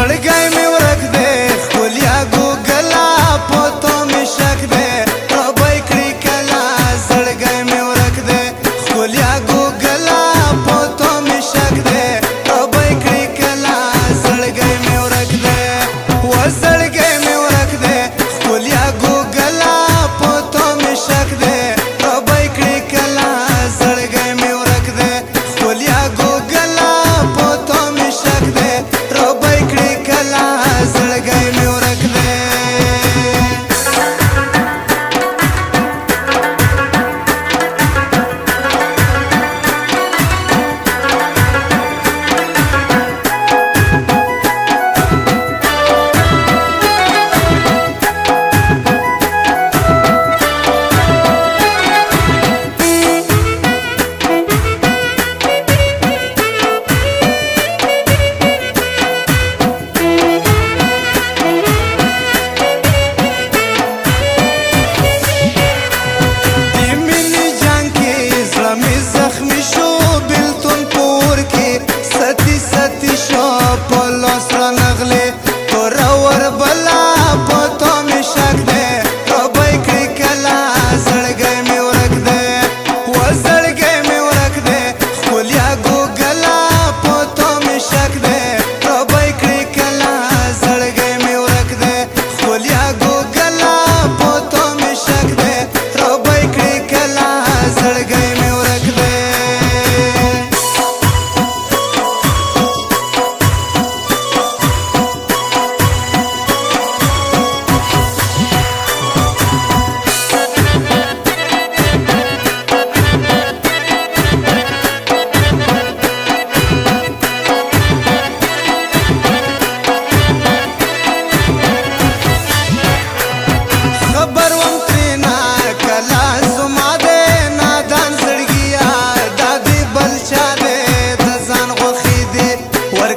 زړګی مې ورک دی ښکلیا ګوګله په تو مې شک دی رابی کړي کله زړګی مې ورک دی ښکلیا ګوګله په تو مې شک دی رابی کړي کله زړګی مې ورک دی و زړګی مې ورک دی ښکلیا ګوګله په تو مې شک دی رابی کړي کله زړګی مې ورک دی ښکلیا ګوګله په تو مې شک دی رابی کړي کله زړګی مې ورک دی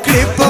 Clip